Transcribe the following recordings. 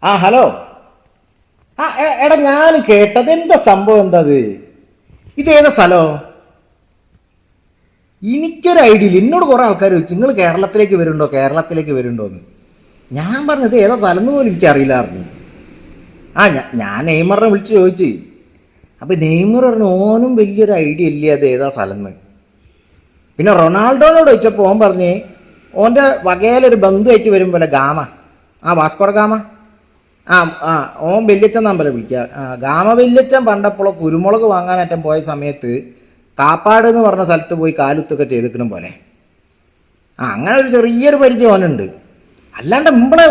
ആ ഹലോ. എടാ ഞാൻ കേട്ടത് എന്താ സംഭവം എന്താ അത്? ഇതേതാ സ്ഥലോ? എനിക്കൊരു ഐഡിയ ഇല്ല. എന്നോട് കുറെ ആൾക്കാർ ചോദിച്ചു നിങ്ങൾ കേരളത്തിലേക്ക് വരുന്നുണ്ടോന്ന്. ഞാൻ പറഞ്ഞത് ഏതാ സ്ഥലം എന്ന് പോലും എനിക്കറിയില്ലായിരുന്നു. ഞാൻ നെയ്മറിനെ വിളിച്ച് ചോദിച്ചു. അപ്പൊ നെയ്മർ പറഞ്ഞു ഓനും വലിയൊരു ഐഡിയ ഇല്ല അത് ഏതാ സ്ഥലം എന്ന്. പിന്നെ റൊണാൾഡോനോട് ചോദിച്ചപ്പോൾ ഓൻ പറഞ്ഞ് ഓൻ്റെ വകയിലൊരു ബന്ധുവായിട്ട് വരും പോലെ ഗാമ, വാസ്കോഡ ഗാമ. ആ ആ ഓൻ വല്യച്ഛൻ നമ്പരെ വിളിക്കുക. ഗാമ വല്യച്ഛൻ പണ്ടപ്പോഴോ കുരുമുളക് വാങ്ങാനേറ്റം പോയ സമയത്ത് കാപ്പാട് എന്ന് പറഞ്ഞ സ്ഥലത്ത് പോയി കാലുത്തൊക്കെ ചെയ്തിക്കണം പോലെ. അങ്ങനെ ഒരു ചെറിയൊരു പരിചയം ഓനുണ്ട്. അല്ലാണ്ട് നമ്മളെ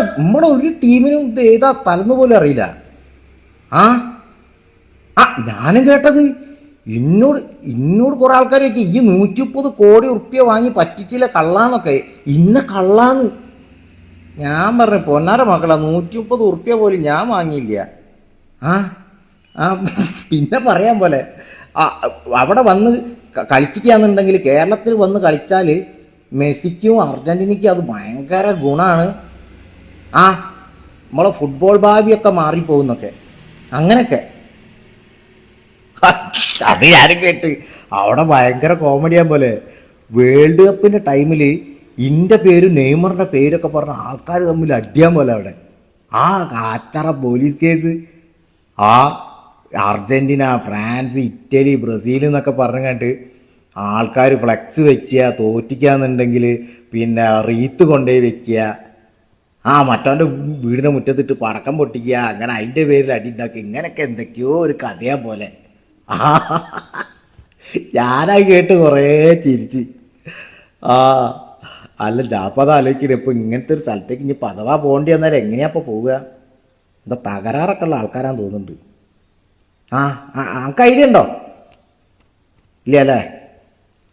ഒരു ടീമിനും ഇത് ഏതാ സ്ഥലം എന്ന് പോലും അറിയില്ല. ആ ആ ഞാനും കേട്ടത് ഇന്നോട് കുറെ ആൾക്കാർ ചോദിക്കും ഈ 130 കോടി ഉറുപ്പ്യ വാങ്ങി പറ്റിച്ചില്ല കള്ളാന്നൊക്കെ. ഇന്ന കള്ളാന്ന് ഞാൻ പറഞ്ഞു പൊന്നാര മക്കളാ, 130 ഉറുപ്പ്യ പോലും ഞാൻ വാങ്ങിയില്ല. ആ ആ പിന്നെ പറയാൻ പോലെ അവിടെ വന്ന് കളിച്ചിക്കാന്നുണ്ടെങ്കിൽ കേരളത്തിൽ വന്ന് കളിച്ചാൽ മെസ്സിക്കും അർജന്റീനയ്ക്കും അത് ഭയങ്കര ഗുണമാണ്. നമ്മളെ ഫുട്ബോൾ ഭാവിയൊക്കെ മാറിപ്പോകുന്നൊക്കെ അങ്ങനെയൊക്കെ അത് ഞാനും കേട്ട്. അവിടെ ഭയങ്കര കോമഡിയാൻ പോലെ വേൾഡ് കപ്പിൻ്റെ ടൈമിൽ ഇൻ്റെ പേരും നെയ്മറിൻ്റെ പേരൊക്കെ പറഞ്ഞ ആൾക്കാർ തമ്മിൽ അടിയാൻ പോലെ അവിടെ. കാച്ചറ police case. Argentina, France, Italy, Brazil എന്നൊക്കെ പറഞ്ഞുകൊണ്ട് ആൾക്കാർ ഫ്ലെക്സ് വെക്കുക, തോറ്റിക്കാന്നുണ്ടെങ്കിൽ പിന്നെ റീത്ത് കൊണ്ടുപോയി വെക്കുക, മറ്റവൻ്റെ വീടിൻ്റെ മുറ്റത്തിട്ട് പടക്കം പൊട്ടിക്കുക, അങ്ങനെ അതിൻ്റെ പേരിൽ അടി ഉണ്ടാക്കുക. ഇങ്ങനെയൊക്കെ എന്തൊക്കെയോ ഒരു കഥയാ പോലെ. ഞാനാ കേട്ട് കുറേ ചിരിച്ച്. അല്ല ഞാപ്പം അത് ആലോചിക്കണേ, ഇപ്പോൾ ഇങ്ങനത്തെ ഒരു സ്ഥലത്തേക്ക് ഇനി പദവാ പോകേണ്ടി വന്നാൽ എങ്ങനെയാ ഇപ്പോൾ പോവുക? എന്താ തകരാറൊക്കെ ഉള്ള ആൾക്കാരാന്ന് തോന്നുന്നുണ്ട്. നമുക്ക് ഐഡിയ ഉണ്ടോ? ഇല്ല അല്ലേ?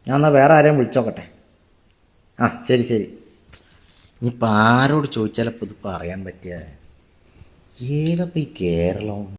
ഞാൻ എന്നാൽ വേറെ ആരെയും വിളിച്ചോക്കട്ടെ. ശരി. ഇനിയിപ്പോൾ ആരോട് ചോദിച്ചാലപ്പോൾ ഇതിപ്പോൾ അറിയാൻ പറ്റിയ ഏതപ്പോൾ ഈ കേരളം?